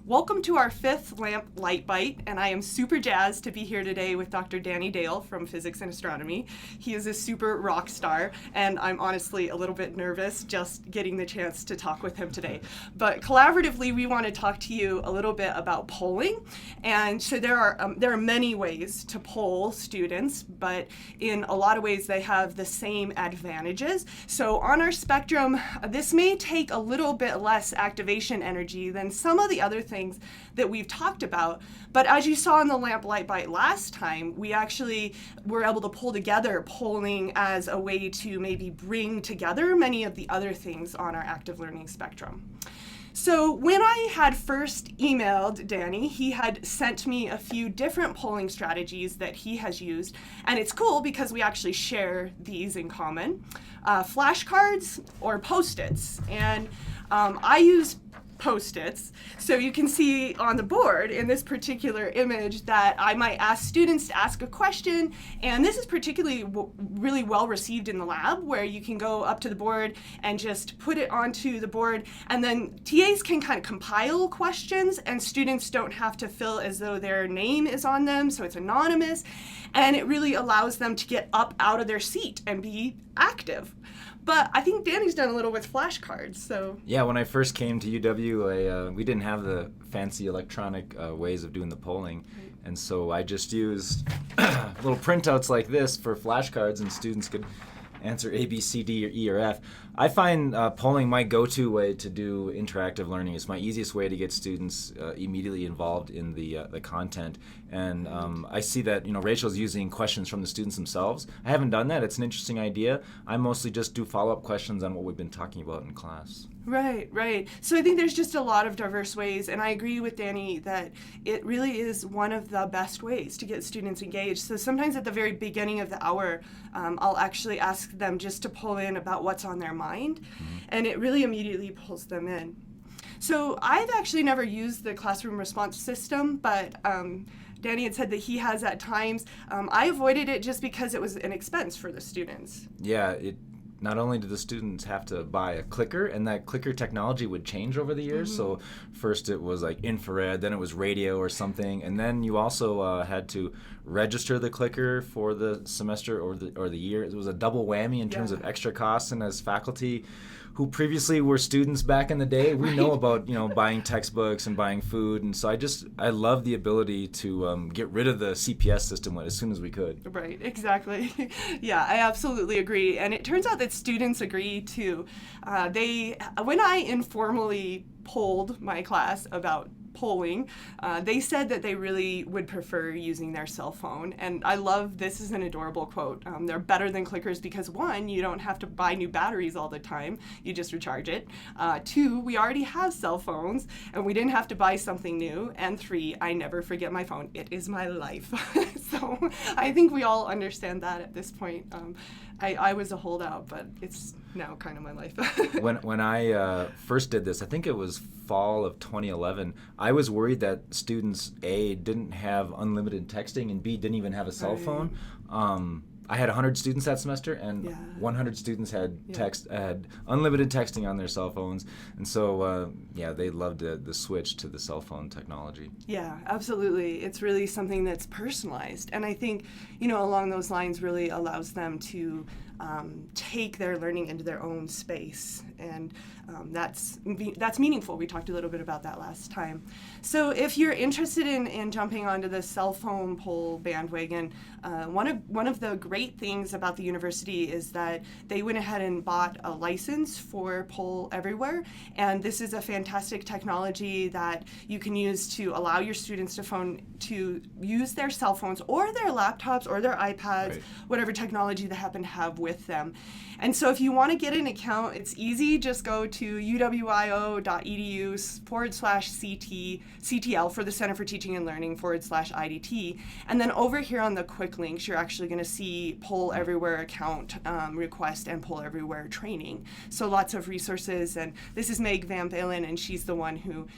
Welcome to our fifth LAMP Lite Byte, and I am super jazzed to be here today with Dr. Danny Dale from Physics and Astronomy. He is a super rock star, and I'm honestly a little bit nervous just getting the chance to talk with him today. But collaboratively, we want to talk to you a little bit about polling. And so there are many ways to poll students, but in a lot of ways they have the same advantages. So on our spectrum, this may take a little bit less activation energy than some of the other things that we've talked about. But as you saw in the LAMP Lite Byte last time, we actually were able to pull together polling as a way to maybe bring together many of the other things on our active learning spectrum. So when I had first emailed Danny, he had sent me a few different polling strategies that he has used. And it's cool because we actually share these in common. Flashcards or Post-its. And I use Post-its. So you can see on the board in this particular image that I might ask students to ask a question, and this is particularly really well received in the lab, where you can go up to the board and just put it onto the board, and then TAs can kind of compile questions, and students don't have to fill as though their name is on them, so it's anonymous, and it really allows them to get up out of their seat and be active. But I think Danny's done a little with flashcards, so. Yeah, when I first came to UW, we didn't have the fancy electronic ways of doing the polling. Right. And so I just used little printouts like this for flashcards, and students could answer A, B, C, D, or E, or F. I find polling my go-to way to do interactive learning. It's my easiest way to get students immediately involved in the content. And I see that Rachel's using questions from the students themselves. I haven't done that. It's an interesting idea. I mostly just do follow-up questions on what we've been talking about in class. Right. So I think there's just a lot of diverse ways, and I agree with Danny that it really is one of the best ways to get students engaged. So sometimes at the very beginning of the hour, I'll actually ask them just to pull in about what's on their mind, and it really immediately pulls them in. So I've actually never used the classroom response system, but Danny had said that he has at times. I avoided it just because it was an expense for the students. Yeah, not only did the students have to buy a clicker, and that clicker technology would change over the years. So first it was like infrared, then it was radio or something, and then you also had to register the clicker for the semester or the year. It was a double whammy in terms of extra costs, and as faculty who previously were students back in the day, we know about buying textbooks and buying food, and so I love the ability to get rid of the CPS system as soon as we could. Right, exactly. Yeah, I absolutely agree, and it turns out that students agree too. When I informally polled my class about polling, they said that they really would prefer using their cell phone. And I love, this is an adorable quote. They're better than clickers because 1, you don't have to buy new batteries all the time. You just recharge it. 2, we already have cell phones and we didn't have to buy something new. And 3, I never forget my phone. It is my life. So I think we all understand that at this point. I was a holdout, but it's now kind of my life. When I first did this, I think it was fall of 2011, I was worried that students, A, didn't have unlimited texting, and B, didn't even have a cell phone. I had 100 students that semester, and 100 students had had unlimited texting on their cell phones, and so they loved the switch to the cell phone technology. Yeah, absolutely. It's really something that's personalized, and I think along those lines really allows them to take their learning into their own space, and that's meaningful. We talked a little bit about that last time. So if you're interested in jumping onto the cell phone poll bandwagon, one of the great things about the university is that they went ahead and bought a license for Poll Everywhere, and this is a fantastic technology that you can use to allow your students to use their cell phones or their laptops or their iPads, whatever technology they happen to have with them. And so if you want to get an account, it's easy. Just go to uwio.edu/CTL for the Center for Teaching and Learning /IDT. And then over here on the quick links, you're actually going to see Poll Everywhere account request and Poll Everywhere training. So lots of resources. And this is Meg Van Balen, and she's the one who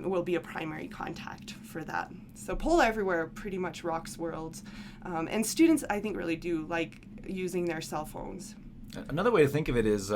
will be a primary contact for that. So Poll Everywhere pretty much rocks worlds. And students, I think, really do like using their cell phones. Another way to think of it is,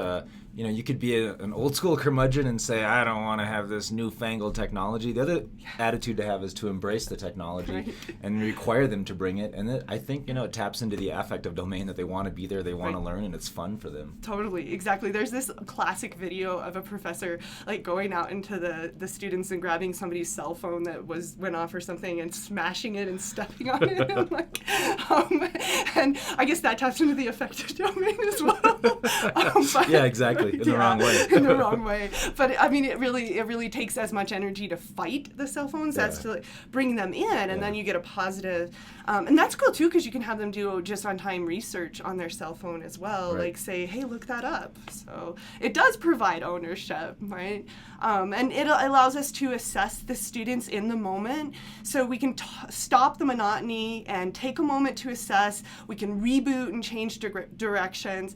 you could be an old school curmudgeon and say, I don't want to have this newfangled technology. The other attitude to have is to embrace the technology Right. and require them to bring it. And I think, it taps into the affective domain that they want to be there, they want to Right. learn, and it's fun for them. Totally, exactly. There's this classic video of a professor like going out into the students and grabbing somebody's cell phone that went off or something and smashing it and stepping on it. And, and I guess that taps into the affective domain as well. But, Yeah, exactly. In the wrong way. In the wrong way. But I mean, it really takes as much energy to fight the cell phones as to bring them in, and then you get a positive. And that's cool too, because you can have them do just on time research on their cell phone as well. Right. Like say, hey, look that up. So it does provide ownership, right? And it allows us to assess the students in the moment, so we can stop the monotony and take a moment to assess. We can reboot and change directions.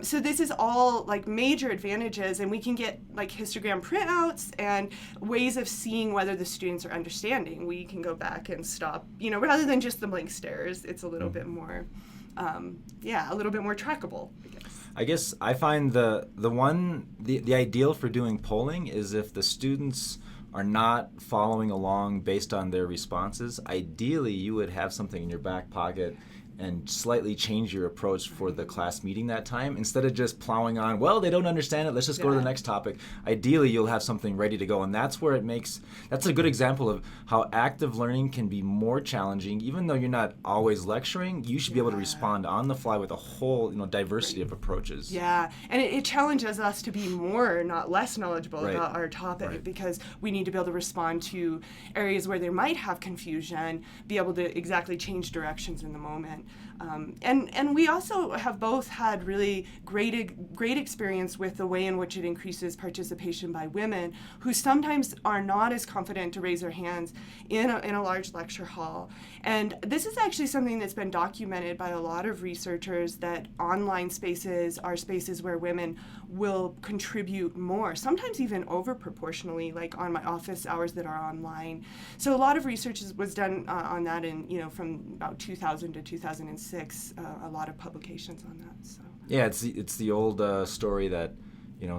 So this is all like major advantages, and we can get like histogram printouts and ways of seeing whether the students are understanding. We can go back and stop, rather than just the blank stares. It's a little bit more, a little bit more trackable, I guess. I guess I find the ideal for doing polling is if the students are not following along based on their responses. Ideally, you would have something in your back pocket and slightly change your approach for the class meeting that time, instead of just plowing on, well, they don't understand it, let's just go to the next topic. Ideally, you'll have something ready to go, and that's where that's a good example of how active learning can be more challenging. Even though you're not always lecturing, you should be able to respond on the fly with a whole diversity of approaches. Yeah, and it challenges us to be more, not less knowledgeable Right. about our topic, Right. because we need to be able to respond to areas where there might have confusion, be able to exactly change directions in the moment. And we also have both had really great experience with the way in which it increases participation by women who sometimes are not as confident to raise their hands in a large lecture hall. And this is actually something that's been documented by a lot of researchers, that online spaces are spaces where women will contribute more, sometimes even over proportionally, like on my office hours that are online. So a lot of research was done on that from about 2000 to 2006, a lot of publications on that. So. Yeah, it's the old story that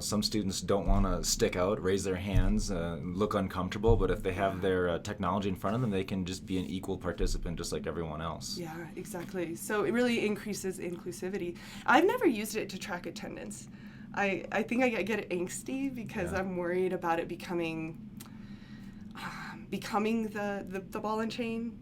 some students don't want to stick out, raise their hands, look uncomfortable, but if they have their technology in front of them, they can just be an equal participant just like everyone else. Yeah, exactly. So it really increases inclusivity. I've never used it to track attendance. I think I get angsty because I'm worried about it becoming the ball and chain,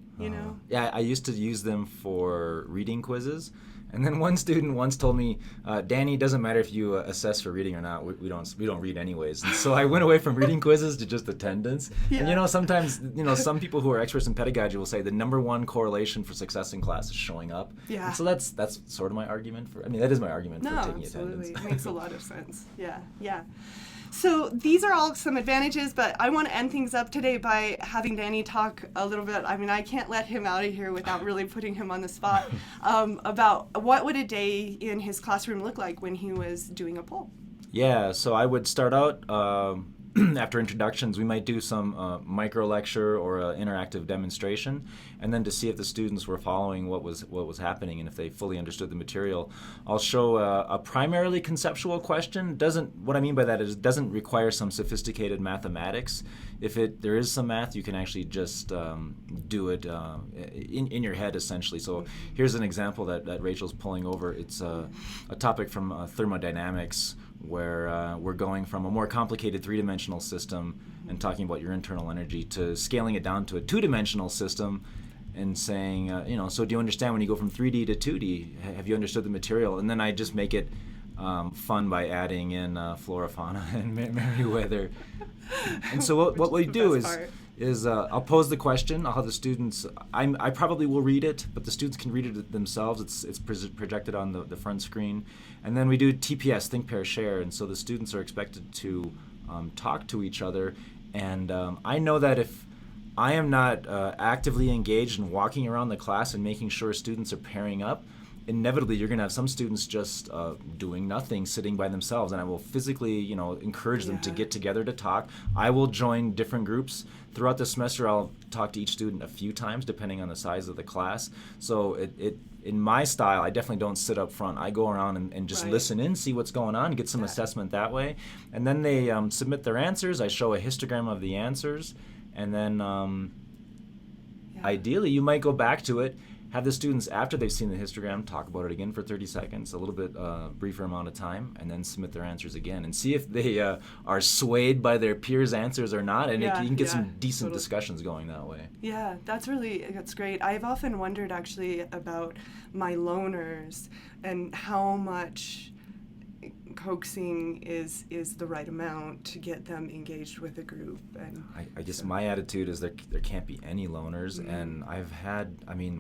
Yeah, I used to use them for reading quizzes. And then one student once told me, Danny, it doesn't matter if you assess for reading or not. We don't read anyways. And so I went away from reading quizzes to just attendance. Yeah. And sometimes some people who are experts in pedagogy will say the number one correlation for success in class is showing up. Yeah. And so that's sort of my argument that is my argument for taking absolutely. attendance. It makes a lot of sense. Yeah. So these are all some advantages, but I want to end things up today by having Danny talk a little bit. I mean, I can't let him out of here without really putting him on the spot about what would a day in his classroom look like when he was doing a poll. Yeah, so I would start out after introductions. We might do some micro lecture or an interactive demonstration, and then to see if the students were following what was happening and if they fully understood the material, I'll show a primarily conceptual question. What I mean by that is it doesn't require some sophisticated mathematics. If there is some math, you can actually just do it in your head, essentially. So here's an example that Rachel's pulling over. It's a topic from thermodynamics, where we're going from a more complicated three-dimensional system and talking about your internal energy to scaling it down to a two-dimensional system and saying, so do you understand when you go from 3D to 2D? Have you understood the material? And then I just make it fun by adding in flora, fauna, and Meriwether. And so what we do is I'll pose the question. I'll have the students. I probably will read it, but the students can read it themselves. It's projected on the front screen, and then we do TPS, think, pair, share, and so the students are expected to talk to each other. And I know that if I am not actively engaged in walking around the class and making sure students are pairing up, inevitably you're going to have some students just doing nothing, sitting by themselves, and I will physically, encourage them to get together to talk. I will join different groups throughout the semester. I'll talk to each student a few times depending on the size of the class. So it in my style, I definitely don't sit up front. I go around and just listen in, see what's going on, get some assessment that way. And then they submit their answers. I show a histogram of the answers. And then ideally, you might go back to it, have the students, after they've seen the histogram, talk about it again for 30 seconds, a little bit briefer amount of time, and then submit their answers again and see if they are swayed by their peers' answers or not, and you can get some decent discussions going that way. Yeah, that's great. I've often wondered actually about my loners and how much coaxing is the right amount to get them engaged with a group. And I guess my attitude is there can't be any loners, and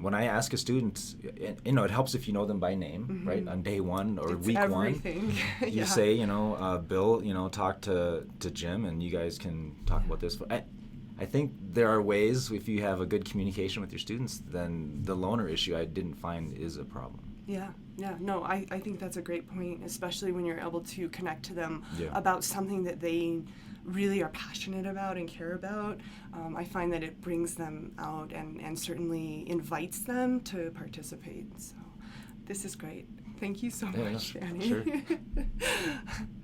when I ask a student, it helps if you know them by name, right, on day one or it's week everything. one. You say, Bill, talk to Jim, and you guys can talk about this. I think there are ways, if you have a good communication with your students, then the loner issue I didn't find is a problem. No, I think that's a great point, especially when you're able to connect to them about something that they really are passionate about and care about. I find that it brings them out and certainly invites them to participate. So this is great. Thank you so much, Danny. Sure.